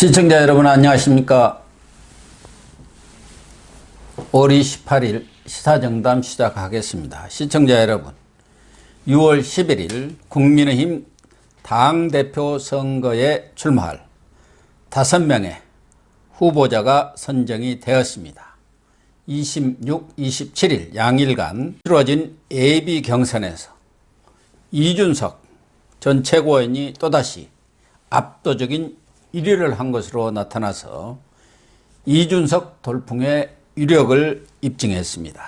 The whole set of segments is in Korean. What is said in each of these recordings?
시청자 여러분 안녕하십니까. 5월 28일 시사정담 시작하겠습니다. 시청자 여러분, 6월 11일 국민의힘 당대표 선거에 출마할 5명의 후보자가 선정이 되었습니다. 26, 27일 양일간 치러진 예비 경선에서 이준석 전 최고위원이 또다시 압도적인 1위를 한 것으로 나타나서 이준석 돌풍의 위력을 입증했습니다.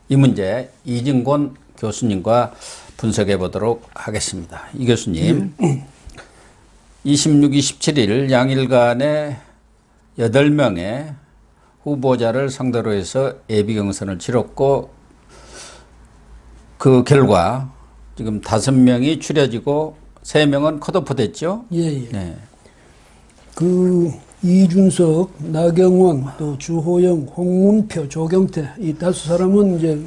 이 문제 이진권 교수님과 분석해 보도록 하겠습니다. 이 교수님, 26, 27일 양일간에 8명의 후보자를 상대로 해서 예비경선을 치렀고 그 결과 지금 5명이 추려지고 3명은 컷오프 됐죠? 예. 네. 그 이준석, 나경원, 또 주호영, 홍문표, 조경태 이 5사람은 이제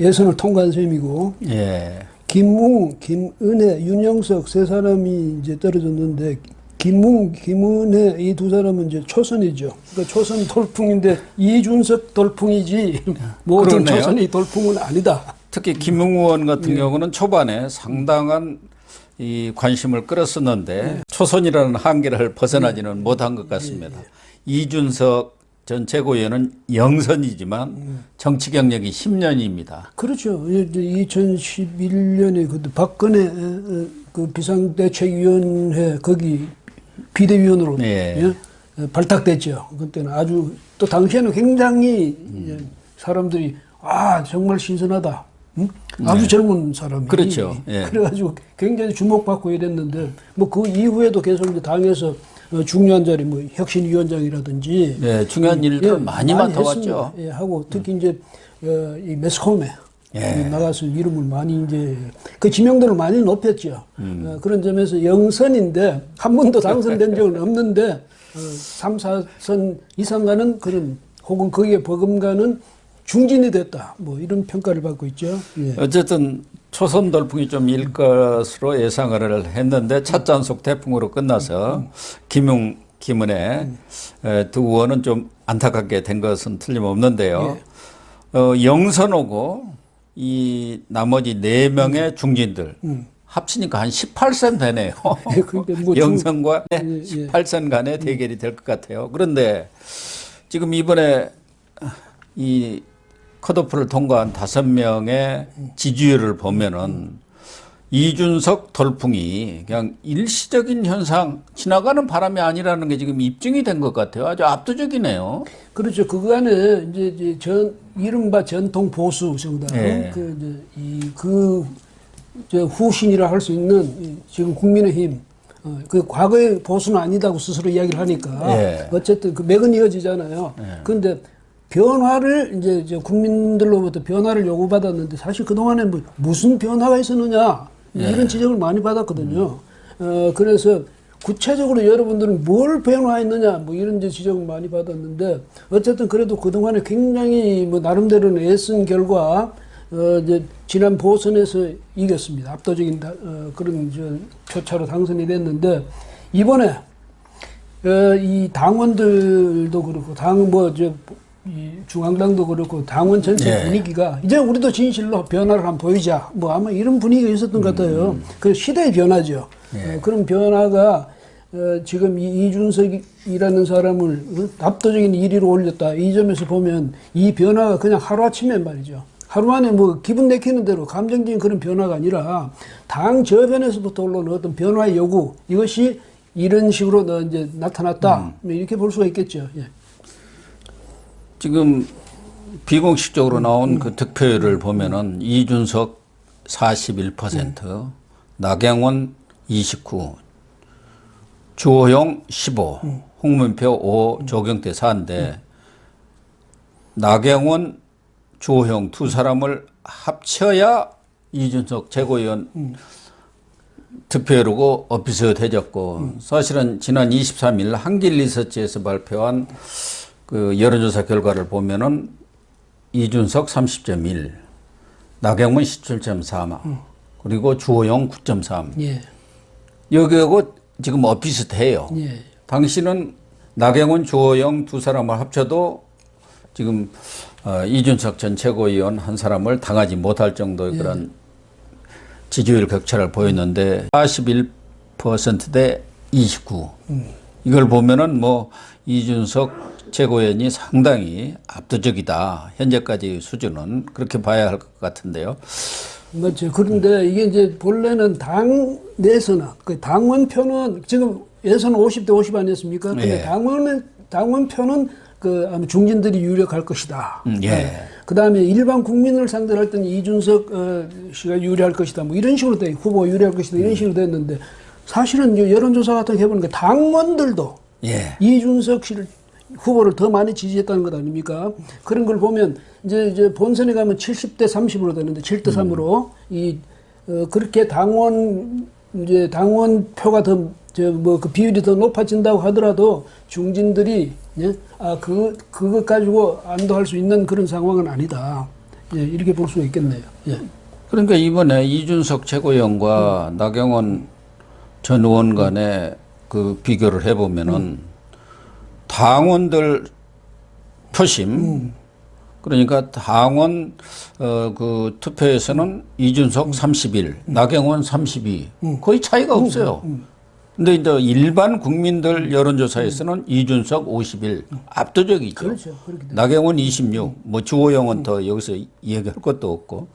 예선을 통과한 셈이고, 예. 김웅, 김은혜, 윤영석 3사람이 이제 떨어졌는데, 김웅, 김은혜 이 2사람은 이제 초선이죠. 그러니까 초선 돌풍인데 이준석 돌풍이지 모든 그러네요. 초선이 돌풍은 아니다. 특히 김웅 의원 같은 경우는 초반에 상당한 이 관심을 끌었었는데 초선이라는 한계를 벗어나지는 못한 것 같습니다. 이준석 전 최고위원은 영선이지만 정치 경력이 10년입니다. 그렇죠. 2011년에 그 박근혜 그 비상대책위원회 거기 비대위원으로 예. 발탁됐죠. 그때는 아주 또 당시에는 굉장히 사람들이 정말 신선하다. 아주 젊은 사람이. 그렇죠. 예. 그래가지고 굉장히 주목받고 이랬는데 뭐 그 이후에도 계속 이제 당에서 중요한 자리 뭐 혁신위원장이라든지 네, 중요한 일들을 많이 맡아왔죠. 예, 하고 특히 이제 이 매스컴에 나가서 이름을 많이 이제 그 지명도를 많이 높였죠. 그런 점에서 영선인데 한 번도 당선된 적은 없는데 3, 4선 이상 가는 그런 혹은 거기에 버금가는 중진이 됐다. 뭐 이런 평가를 받고 있죠. 예. 어쨌든 초선 돌풍이 좀 일 것으로 예상을 했는데 첫 잔속 태풍으로 끝나서 김웅, 김은혜 2 의원은 좀 안타깝게 된 것은 틀림없는데요. 영선하고 이 나머지 4명의 중진들 합치니까 한 18선 되네요. 그러니까 뭐 영선과 18선 간의 대결이 될 것 같아요. 그런데 지금 이번에 이 컷오프를 통과한 5명의 지지율을 보면은 이준석 돌풍이 그냥 일시적인 현상, 지나가는 바람이 아니라는 게 지금 입증이 된 것 같아요. 아주 압도적이네요. 그렇죠. 그거 안에 이제 이른바 전통 보수 정당, 예. 후신이라 할 수 있는 지금 국민의힘, 그 과거의 보수는 아니다고 스스로 이야기를 하니까 예. 어쨌든 그 맥은 이어지잖아요. 그런데 변화를 이제 국민들로부터 변화를 요구받았는데 사실 그동안에 뭐 무슨 변화가 있었느냐 이런 지적을 많이 받았거든요. 그래서 구체적으로 여러분들은 뭘 변화했느냐 뭐 이런 이제 지적을 많이 받았는데 어쨌든 그래도 그동안에 굉장히 뭐 나름대로는 애쓴 결과 이제 지난 보선에서 이겼습니다. 압도적인 그런 표차로 당선이 됐는데 이번에 이 당원들도 그렇고 이 중앙당도 그렇고 당원 전체 분위기가 이제 우리도 진실로 변화를 한번 보이자 뭐 아마 이런 분위기가 있었던 것 같아요. 그 시대의 변화죠. 그런 변화가 지금 이 이준석이라는 사람을 압도적인 1위로 올렸다. 이 점에서 보면 이 변화가 그냥 하루아침에 말이죠. 하루 만에 뭐 기분 내키는 대로 감정적인 그런 변화가 아니라 당 저변에서부터 올라오는 어떤 변화의 요구 이것이 이런 식으로 이제 나타났다. 이렇게 볼 수가 있겠죠. 예. 지금 비공식적으로 나온 그 득표율을 보면은 이준석 41%, 나경원 29, 주호영 15, 홍문표 5, 조경태 4인데 나경원, 주호영 2사람을 합쳐야 이준석 최고위원 득표율이고 어피스가 되졌고 사실은 지난 23일 한길 리서치에서 발표한 그 여론조사 결과를 보면은 이준석 30.1, 나경원 17.4, 그리고 주호영 9.3. 예. 여기하고 지금 비슷해요. 예. 당신은 나경원, 주호영 두 사람을 합쳐도 지금 이준석 전 최고위원 한 사람을 당하지 못할 정도의 그런 지지율 격차를 보였는데 41%대 29. 이걸 보면은 뭐 이준석 최고위원이 상당히 압도적이다. 현재까지 수준은 그렇게 봐야 할 것 같은데요. 맞죠. 그런데 이게 이제 본래는 당 내에서는 그 당원표는 지금 예선 50대 50 아니었습니까? 근데 당원표는 그 아마 중진들이 유력할 것이다. 그다음에 일반 국민을 상대로 할 때는 이준석 씨가 유리할 것이다. 뭐 이런 식으로 돼 후보가 유리할 것이다. 이런 식으로 됐는데 사실은 여론조사 같은 거 해보니까 당원들도 이준석 씨를 후보를 더 많이 지지했다는 것 아닙니까? 그런 걸 보면 이제 본선에 가면 70대 30으로 되는데 7대 3으로 그렇게 당원표가 더 그 비율이 더 높아진다고 하더라도 중진들이 그것 가지고 안도할 수 있는 그런 상황은 아니다. 이렇게 볼 수가 있겠네요. 그러니까 이번에 이준석 최고위원과 나경원 전 의원 간의 그 비교를 해보면은 당원들 표심 그러니까 당원 그 투표에서는 이준석 31, 나경원 32 거의 차이가 없어요. 근데 이제 일반 국민들 여론조사에서는 이준석 51 압도적이죠. 그렇죠. 나경원 26, 뭐 주호영은 더 여기서 얘기할 것도 없고.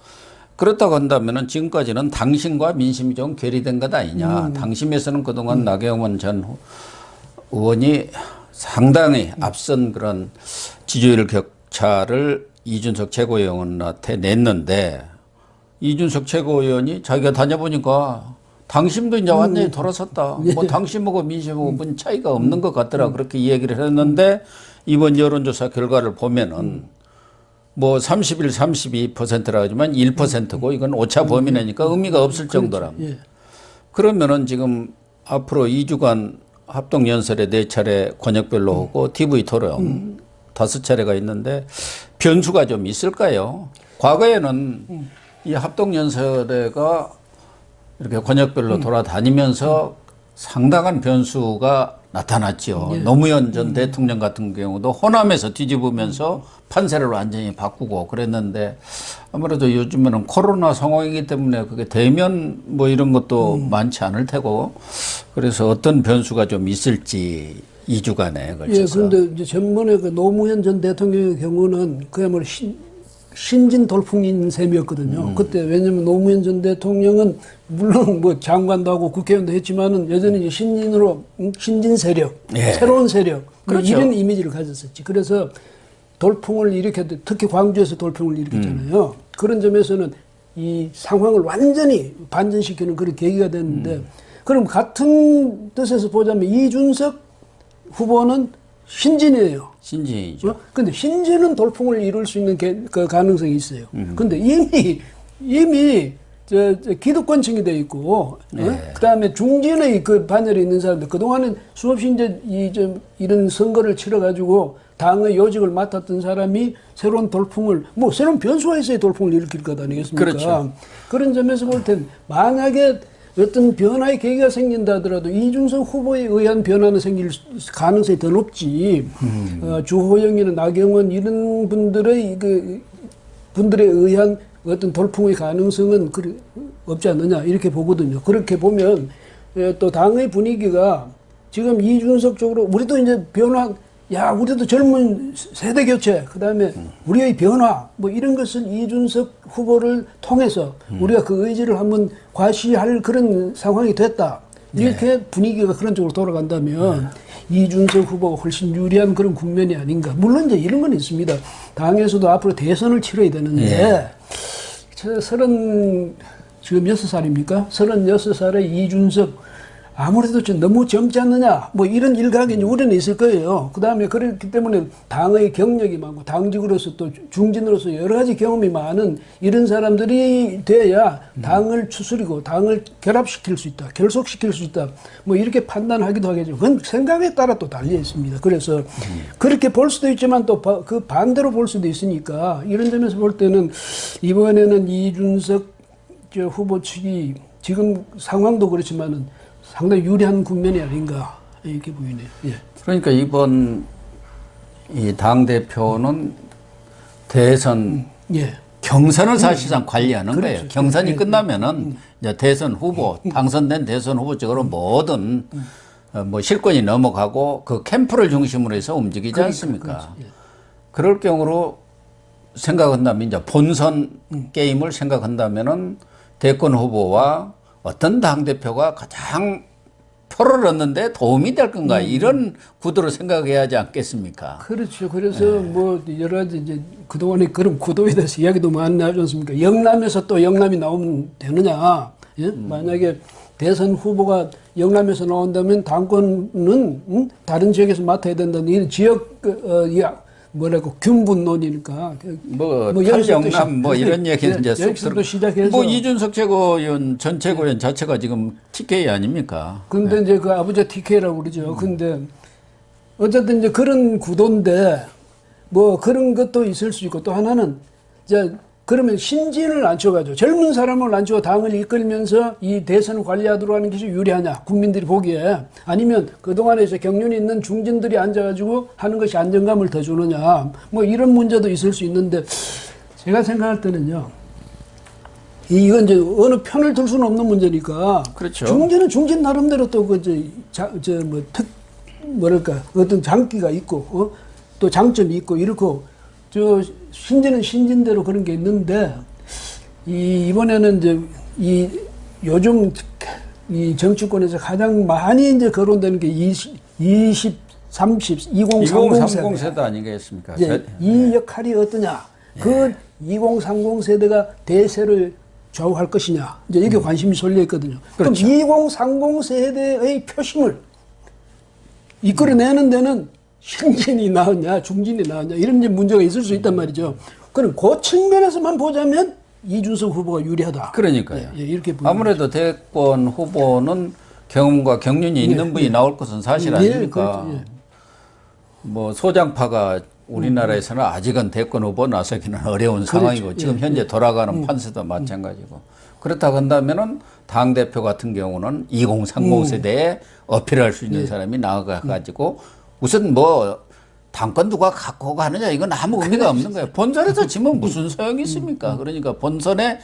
그렇다고 한다면은 지금까지는 당심과 민심이 좀 괴리된 것 아니냐. 당심에서는 그동안 나경원 전 의원이 상당히 앞선 그런 지지율 격차를 이준석 최고위원한테 냈는데 이준석 최고위원이 자기가 다녀보니까 당심도 이제 완전히 돌아섰다. 뭐 당심하고 민심하고 뭔 차이가 없는 것 같더라. 그렇게 이야기를 했는데 이번 여론조사 결과를 보면은 뭐 31, 32%라 하지만 1%고 이건 오차 범위 내니까 의미가 없을 정도라. 그러면은 지금 앞으로 2주간 합동연설에 4차례 권역별로 하고 TV 토론 5차례가 있는데 변수가 좀 있을까요? 과거에는 이 합동연설회가 이렇게 권역별로 돌아다니면서 상당한 변수가 나타났죠. 노무현 전 대통령 같은 경우도 호남에서 뒤집으면서 판세를 완전히 바꾸고 그랬는데 아무래도 요즘에는 코로나 상황이기 때문에 그게 대면 뭐 이런 것도 많지 않을 테고 그래서 어떤 변수가 좀 있을지 2주간에 걸쳐서. 그런데 이제 전번에 그 노무현 전 대통령의 경우는 그야말로 신진 돌풍인 셈이었거든요. 그때 왜냐면 노무현 전 대통령은 물론 뭐 장관도 하고 국회의원도 했지만은 여전히 이제 신진 세력, 새로운 세력 그렇죠. 이런 이미지를 가졌었지. 그래서 돌풍을 일으켰는데 특히 광주에서 돌풍을 일으켰잖아요. 그런 점에서는 이 상황을 완전히 반전시키는 그런 계기가 됐는데 그럼 같은 뜻에서 보자면 이준석 후보는 신진이에요. 신진이죠. 근데 신진은 돌풍을 이룰 수 있는 그 가능성이 있어요. 근데 이미 기득권층이 돼 있고, 그 다음에 중진의 그 반열에 있는 사람들, 그동안은 수없이 이제 이런 선거를 치러가지고 당의 요직을 맡았던 사람이 새로운 돌풍을, 뭐 새로운 변수가 있어야 돌풍을 일으킬 것 아니겠습니까? 그렇죠. 그런 점에서 볼 땐 만약에 어떤 변화의 계기가 생긴다 하더라도 이준석 후보에 의한 변화는 생길 가능성이 더 높지. 주호영이나 나경원 이런 분들에 의한 어떤 돌풍의 가능성은 없지 않느냐 이렇게 보거든요. 그렇게 보면 또 당의 분위기가 지금 이준석 쪽으로 우리도 이제 우리도 젊은 세대 교체, 그 다음에 우리의 변화, 뭐 이런 것을 이준석 후보를 통해서 우리가 그 의지를 한번 과시할 그런 상황이 됐다. 이렇게 분위기가 그런 쪽으로 돌아간다면 이준석 후보가 훨씬 유리한 그런 국면이 아닌가. 물론 이제 이런 건 있습니다. 당에서도 앞으로 대선을 치러야 되는데, 지금 6살입니까? 36살의 이준석, 아무래도 좀 너무 젊지 않느냐, 뭐 이런 일각의 우려는 있을 거예요. 그 다음에 그렇기 때문에 당의 경력이 많고, 당직으로서 또 중진으로서 여러 가지 경험이 많은 이런 사람들이 돼야 당을 추스리고 당을 결합시킬 수 있다, 결속시킬 수 있다, 뭐 이렇게 판단하기도 하겠죠. 그건 생각에 따라 또 달려 있습니다. 그래서 그렇게 볼 수도 있지만 또 그 반대로 볼 수도 있으니까 이런 점에서 볼 때는 이번에는 이준석 후보 측이 지금 상황도 그렇지만은 상당히 유리한 국면이 아닌가 이렇게 보이네요. 예. 그러니까 이번 이 당 대표는 대선 예. 경선을 사실상 관리하는 거예요. 그렇죠. 경선이 예. 끝나면은 이제 대선 후보, 당선된 대선 후보 쪽으로 모든 뭐 실권이 넘어가고 그 캠프를 중심으로 해서 움직이지 않습니까? 예. 그럴 경우로 생각한다면 이제 본선 게임을 생각한다면은 대권 후보와 어떤 당 대표가 가장 표를 얻는데 도움이 될 건가 이런 구도로 생각해야 하지 않겠습니까? 그렇죠. 그래서 뭐 여러 가지 이제 그동안에 그런 구도에 대해서 이야기도 많이 나오지 않습니까? 영남에서 또 영남이 나오면 되느냐? 예? 만약에 대선 후보가 영남에서 나온다면 당권은 다른 지역에서 맡아야 된다는 이 지역 뭐라고 균분론이니까 뭐 여기서부터 탈영남 뭐 이런 얘기는 이제 쏙 여기서부터 시작해서 뭐 이준석 최고위원 전 최고위원 자체가 지금 TK 아닙니까? 근데 이제 그 아버지 TK라고 그러죠. 근데 어쨌든 이제 그런 구도인데 뭐 그런 것도 있을 수 있고 또 하나는 이제 그러면 신진을 앉혀가지고 젊은 사람을 앉혀 당을 이끌면서 이 대선을 관리하도록 하는 것이 유리하냐 국민들이 보기에 아니면 그동안에 이제 경륜이 있는 중진들이 앉아가지고 하는 것이 안정감을 더 주느냐 뭐 이런 문제도 있을 수 있는데 제가 생각할 때는요 이건 이제 어느 편을 들 수는 없는 문제니까 그렇죠. 중진은 중진 나름대로 또 뭐랄까 어떤 장기가 있고 또 장점이 있고 이렇고 저 신진은 신진대로 그런 게 있는데 이번에는 이제 이 요즘 이 정치권에서 가장 많이 이제 거론되는 게 20, 30, 2030 세대 아니겠습니까? 이 역할이 어떠냐? 그 2030 세대가 대세를 좌우할 것이냐? 이제 이게 관심이 쏠려 있거든요. 그렇죠. 그럼 2030 세대의 표심을 이끌어내는 데는 신진이 나왔냐, 중진이 나왔냐, 이런 이제 문제가 있을 수 있단 말이죠. 그럼 그 측면에서만 보자면 이준석 후보가 유리하다. 그러니까요. 예, 이렇게 보입니다. 아무래도 대권 후보는 경험과 경륜이 있는 분이 나올 것은 사실 아닙니까? 그렇죠. 뭐 소장파가 우리나라에서는 아직은 대권 후보 나서기는 어려운 상황이고 지금 현재 돌아가는 판세도 마찬가지고 그렇다고 한다면은 당 대표 같은 경우는 2030 세대에 어필할 수 있는 사람이 나와가지고 우선 뭐 당권 누가 갖고 가느냐 이건 아무 의미가 없는 거예요. 본선에서 지면 무슨 소용이 있습니까? 그러니까 본선에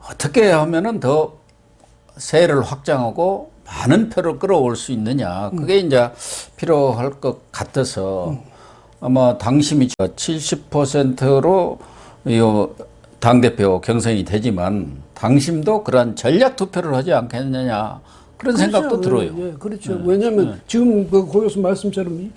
어떻게 하면은 더 세를 확장하고 많은 표를 끌어올 수 있느냐 그게 이제 필요할 것 같아서 아마 당심이 70%로 당대표 경선이 되지만 당심도 그런 전략 투표를 하지 않겠느냐 그런 그렇죠. 생각도 들어요. 예, 그렇죠. 왜냐하면 지금 그 고 교수 말씀처럼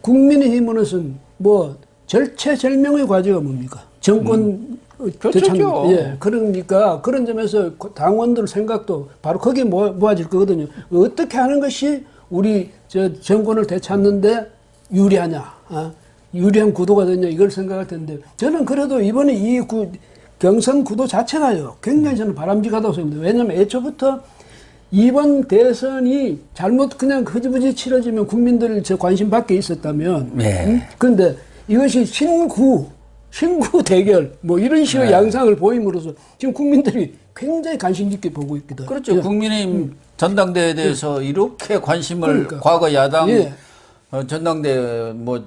국민의힘으로서는 뭐 절체절명의 과제가 뭡니까? 정권 그렇죠. 예, 그러니까 그런 점에서 당원들 생각도 바로 거기에 모아질 거거든요. 어떻게 하는 것이 우리 정권을 되찾는데 유리하냐, 유리한 구도가 되냐 이걸 생각할 텐데 저는 그래도 이번에 이 경선 구도 자체가요 굉장히 저는 바람직하다고 생각합니다. 왜냐하면 애초부터 이번 대선이 잘못 그냥 흐지부지 치러지면 국민들 관심 밖에 있었다면 네. 그런데 이것이 신구 대결 뭐 이런 식의 양상을 보임으로써 지금 국민들이 굉장히 관심 있게 보고 있거든. 그렇죠. 예. 국민의힘 전당대회에 대해서 이렇게 관심을 그러니까. 과거 야당 예. 전당대회 뭐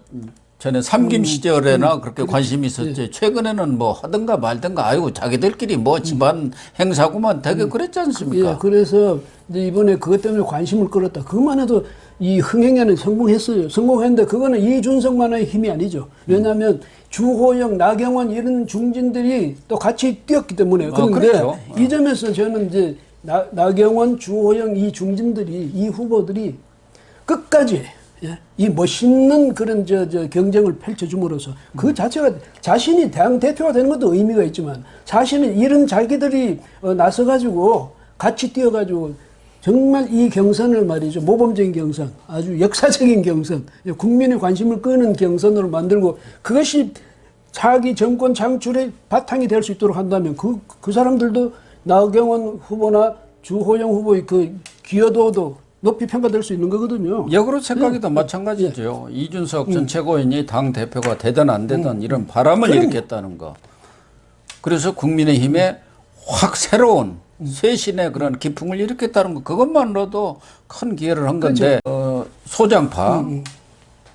전에 삼김 시절에나 그렇게 관심이 있었지. 최근에는 뭐 하든가 말든가 아이고 자기들끼리 뭐 집안 행사구만 되게 그랬지 않습니까? 예, 그래서 이제 이번에 그것 때문에 관심을 끌었다. 그것만 해도 이 흥행에는 성공했어요. 성공했는데 그거는 이준석만의 힘이 아니죠. 왜냐하면 주호영, 나경원 이런 중진들이 또 같이 뛰었기 때문에. 그런데 그렇죠. 이 점에서 저는 이제 나경원, 주호영 이 중진들이 이 후보들이 끝까지 예, 이 멋있는 그런 경쟁을 펼쳐줌으로써 그 자체가 자신이 당 대표가 되는 것도 의미가 있지만 자신은 이런 자기들이 나서가지고 같이 뛰어가지고 정말 이 경선을 말이죠. 모범적인 경선, 아주 역사적인 경선, 국민의 관심을 끄는 경선으로 만들고 그것이 자기 정권 창출의 바탕이 될 수 있도록 한다면 그 사람들도 나경원 후보나 주호영 후보의 그 기여도도 높이 평가될 수 있는 거거든요. 역으로 생각해도 마찬가지죠. 이준석 전 최고위원이 당 대표가 되든 안 되든 이런 바람을 일으켰다는 거. 그래서 국민의힘에 확 새로운 쇄신의 그런 기풍을 일으켰다는 거. 그것만으로도 큰 기여를 한 건데 소장파,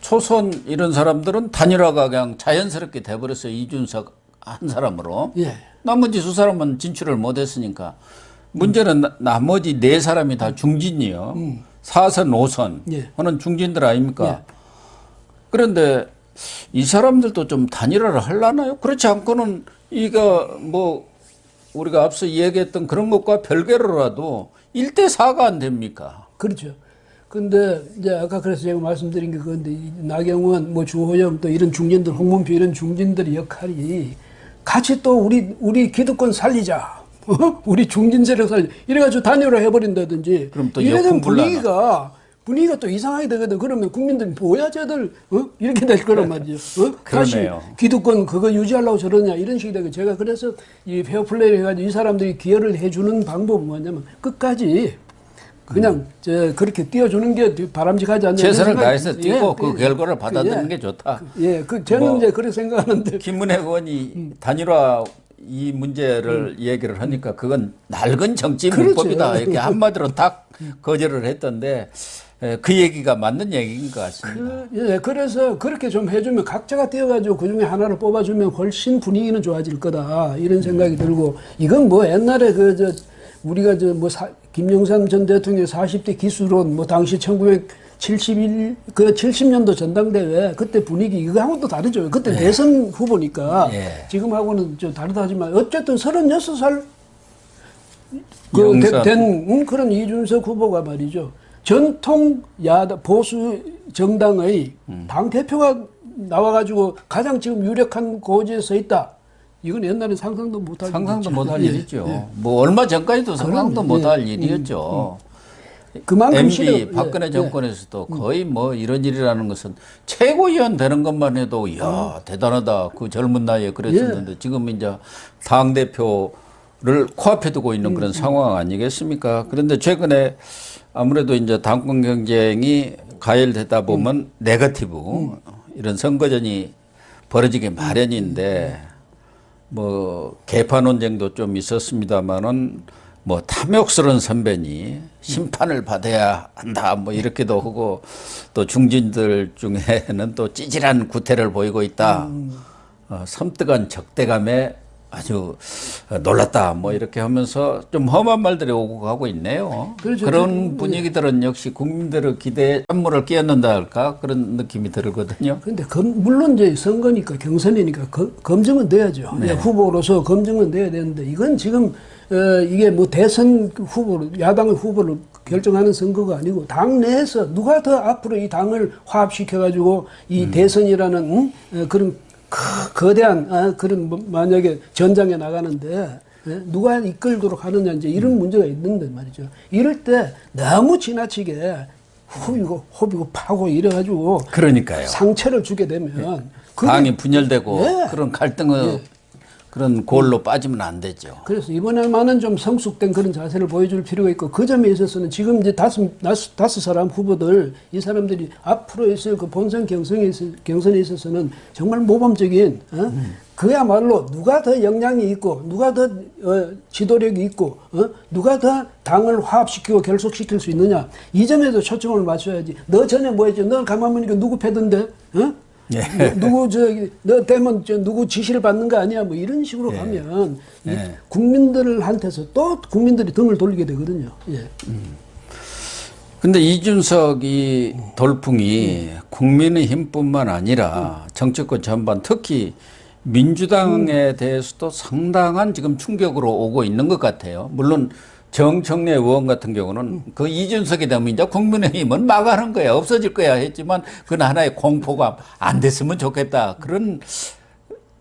초선 이런 사람들은 단일화가 그냥 자연스럽게 돼버렸어요. 이준석 한 사람으로. 예. 나머지 두 사람은 진출을 못했으니까. 문제는 나머지 네 사람이 다 중진이요. 4선, 5선 예. 하는 중진들 아닙니까? 예. 그런데 이 사람들도 좀 단일화를 하려나요? 그렇지 않고는 이거 뭐 우리가 앞서 얘기했던 그런 것과 별개로라도 1대4가 안 됩니까? 그렇죠. 근데 이제 아까 그래서 제가 말씀드린 게 그건데 나경원, 뭐 주호영 또 이런 중진들, 홍문표 이런 중진들의 역할이 같이 또 우리 기득권 살리자, 우리 중진 세력 살리자 이래가지고 단일화 해버린다든지. 그럼 또 이래 되면 역풍불나나. 분위기가 또 이상하게 되거든. 그러면 국민들이 뭐야 쟤들 이렇게 될 거란 말이죠. 다시 그러네요. 기득권 그거 유지하려고 저러냐 이런 식이 되고 제가 그래서 이 페어플레이를 해가지고 이 사람들이 기여를 해주는 방법은 뭐냐면 끝까지 그냥 그렇게 띄워주는 게 바람직하지 않냐. 최선을 다해서 뛰고 그 예, 결과를 받아들이는 예, 게 좋다. 저는 뭐 이제 그렇게 생각하는데. 김문혜 의원이 단일화 이 문제를 얘기를 하니까 그건 낡은 정치 그렇죠. 문법이다. 이렇게 한마디로 딱 거절을 했던데 그 얘기가 맞는 얘기인 것 같습니다. 그래서 그렇게 좀 해주면 각자가 뛰어가지고 그 중에 하나를 뽑아주면 훨씬 분위기는 좋아질 거다 이런 생각이 들고 이건 뭐 옛날에 우리가 김영삼 전 대통령의 40대 기수론 뭐 당시 70년도 전당대회 그때 분위기 이거하고는 또 다르죠. 그때 대선 후보니까 지금하고는 좀 다르다지만 어쨌든 36살 된 그런 이준석 후보가 말이죠. 전통 보수 정당의 당 대표가 나와가지고 가장 지금 유력한 고지에 서 있다. 이건 옛날에 상상도 못할 상상도 못할 일이죠. 뭐 얼마 전까지도 상상도 못할 일이었죠. 그만큼 MB 박근혜 정권에서도 거의 뭐 이런 일이라는 것은 최고위원 되는 것만 해도 이야 대단하다. 그 젊은 나이에 그랬었는데 지금 이제 당 대표를 코앞에 두고 있는 그런 상황 아니겠습니까? 그런데 최근에 아무래도 이제 당권 경쟁이 가열되다 보면 네거티브 이런 선거전이 벌어지기 마련인데 뭐 개파 논쟁도 좀 있었습니다만은 뭐 탐욕스러운 선배니 심판을 받아야 한다 뭐 이렇게도 하고 또 중진들 중에는 또 찌질한 구태를 보이고 있다. 섬뜩한 적대감에 아주 놀랐다 뭐 이렇게 하면서 좀 험한 말들이 오고 가고 있네요. 그렇죠. 그런 분위기들은 역시 국민들의 기대에 찬물을 끼얹는다 할까 그런 느낌이 들거든요. 그런데 물론 이제 선거니까 경선이니까 검증은 돼야죠. 후보로서 검증은 돼야 되는데 이건 지금 이게 뭐 대선 후보로 야당의 후보를 결정하는 선거가 아니고 당 내에서 누가 더 앞으로 이 당을 화합시켜 가지고 이 대선이라는 그런 거대한 그런 만약에 전장에 나가는데 누가 이끌도록 하느냐 이제 이런 문제가 있는데 말이죠. 이럴 때 너무 지나치게 호비고 파고 이래가지고 그러니까요. 상처를 주게 되면 당이 분열되고 그런 갈등의 그런 골로 빠지면 안 되죠. 그래서 이번에만은 좀 성숙된 그런 자세를 보여줄 필요가 있고 그 점에 있어서는 지금 이제 다섯 사람 후보들 이 사람들이 앞으로 있을 그 본선 경선에 있어서는 정말 모범적인 그야말로 누가 더 역량이 있고 누가 더 지도력이 있고 누가 더 당을 화합시키고 결속시킬 수 있느냐 이 점에도 초점을 맞춰야지. 너 전에 뭐 했지? 너 가만 보니까 누구 패던데? 누구 너 때문에 누구 지시를 받는 거 아니야? 뭐 이런 식으로 가면 국민들한테서 또 국민들이 등을 돌리게 되거든요. 근데 이준석이 돌풍이 국민의힘뿐만 아니라 정치권 전반 특히 민주당에 대해서도 상당한 지금 충격으로 오고 있는 것 같아요. 물론 정청래 의원 같은 경우는 그 이준석이 되면 이제 국민의힘은 막아는 거야. 없어질 거야 했지만 그건 하나의 공포감 안 됐으면 좋겠다. 그런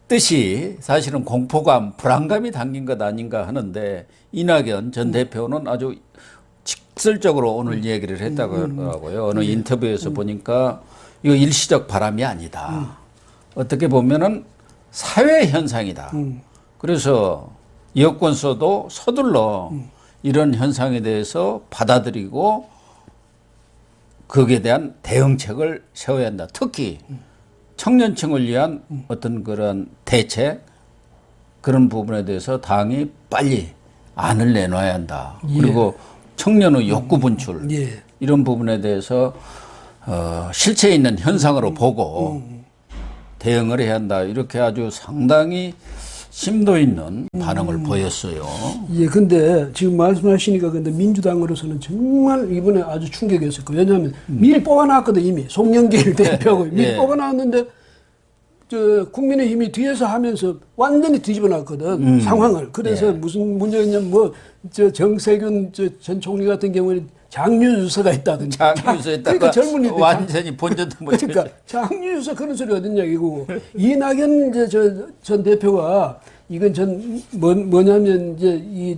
뜻이 사실은 공포감, 불안감이 담긴 것 아닌가 하는데 이낙연 전 대표는 아주 직설적으로 오늘 얘기를 했다고 하더라고요. 어느 인터뷰에서 보니까 이거 일시적 바람이 아니다. 어떻게 보면은 사회 현상이다. 그래서 여권서도 서둘러 이런 현상에 대해서 받아들이고 거기에 대한 대응책을 세워야 한다. 특히 청년층을 위한 어떤 그런 대책 그런 부분에 대해서 당이 빨리 안을 내놔야 한다. 그리고 청년의 욕구 분출 이런 부분에 대해서 실체 있는 현상으로 보고 대응을 해야 한다. 이렇게 아주 상당히 심도 있는 반응을 보였어요. 예, 근데 지금 말씀하시니까 근데 민주당으로서는 정말 이번에 아주 충격이었을 거예요. 왜냐하면 미리 뽑아놨거든 이미 송영길 대표하고 미리 예. 뽑아놨는데 저 국민의힘이 뒤에서 하면서 완전히 뒤집어놨거든 상황을. 그래서 무슨 문제가 있냐면 뭐 저 정세균 전 총리 같은 경우는 장유유서가 있다든지. 장유유서에다가 그러니까 젊은이들 완전히 본전도 못 그러니까 장유유서 그런 소리 어딨냐 이거고. 이낙연 전 대표가 이건 뭐냐면 이제 이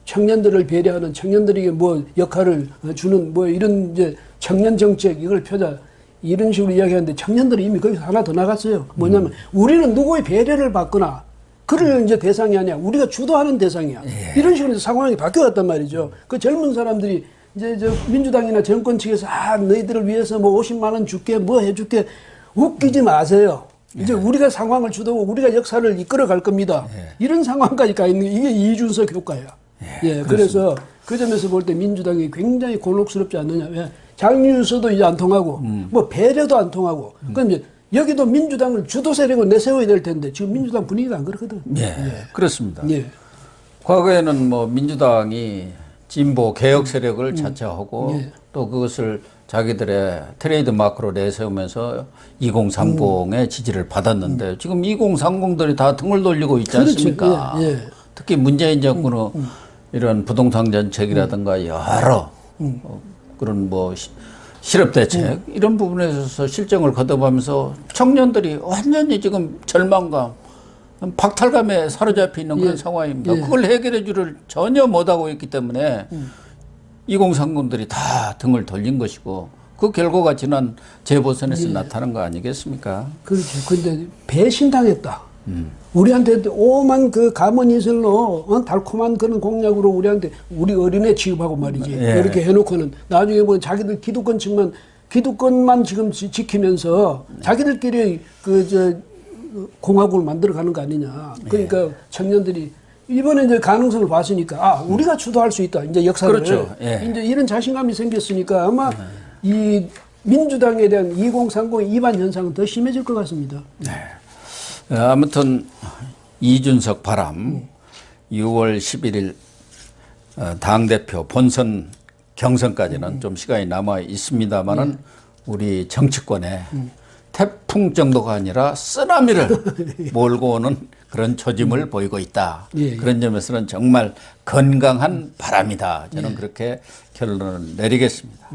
청년들을 배려하는 청년들에게 뭐 역할을 주는 뭐 이런 이제 청년 정책 이걸 펴자 이런 식으로 이야기하는데 청년들이 이미 거기서 하나 더 나갔어요. 뭐냐면 우리는 누구의 배려를 받거나 그럴 이제 대상이 아니야. 우리가 주도하는 대상이야. 이런 식으로 이제 상황이 바뀌어갔단 말이죠. 그 젊은 사람들이 이제 저 민주당이나 정권 측에서 너희들을 위해서 뭐 50만 원 줄게 뭐 해줄게 웃기지 마세요. 이제 우리가 상황을 주도하고 우리가 역사를 이끌어 갈 겁니다. 이런 상황까지 가 있는 게 이게 이준석 효과야. 그래서 그 점에서 볼 때 민주당이 굉장히 곤혹스럽지 않느냐. 왜? 장유서도 이제 안 통하고 뭐 배려도 안 통하고 그럼 이제 여기도 민주당을 주도 세력을 내세워야 될 텐데 지금 민주당 분위기가 안 그렇거든. 그렇습니다. 과거에는 뭐 민주당이 진보 개혁 세력을 자처하고 또 그것을 자기들의 트레이드 마크로 내세우면서 2030의 지지를 받았는데 지금 2030들이 다 등을 돌리고 있지 않습니까? 특히 문재인 정부는 이런 부동산 정책이라든가 여러 그런 뭐 실업 대책 이런 부분에 있어서 실정을 거듭하면서 청년들이 완전히 지금 절망감, 박탈감에 사로잡혀 있는 그런 상황입니다. 그걸 해결해 주를 전혀 못하고 있기 때문에 2030들이 다 등을 돌린 것이고 그 결과가 지난 재보선에서 나타난 거 아니겠습니까? 그렇죠. 근데 배신당했다. 우리한테 오만 그 가문이슬로 달콤한 그런 공약으로 우리한테 우리 어린애 취급하고 말이지. 이렇게 해놓고는 나중에 뭐 자기들 기득권만 지금 지키면서 자기들끼리 공화국을 만들어가는 거 아니냐. 그러니까 청년들이 이번에 이제 가능성을 봤으니까 우리가 주도할 수 있다. 이제 역사를 그렇죠. 이제 이런 자신감이 생겼으니까 아마 이 민주당에 대한 2030 이반 현상은 더 심해질 것 같습니다. 아무튼 이준석 바람 6월 11일 당대표 본선 경선까지는 좀 시간이 남아 있습니다만은 우리 정치권에 태풍 정도가 아니라 쓰나미를 몰고 오는 그런 조짐을 보이고 있다. 그런 점에서는 정말 건강한 바람이다. 저는 그렇게 결론을 내리겠습니다.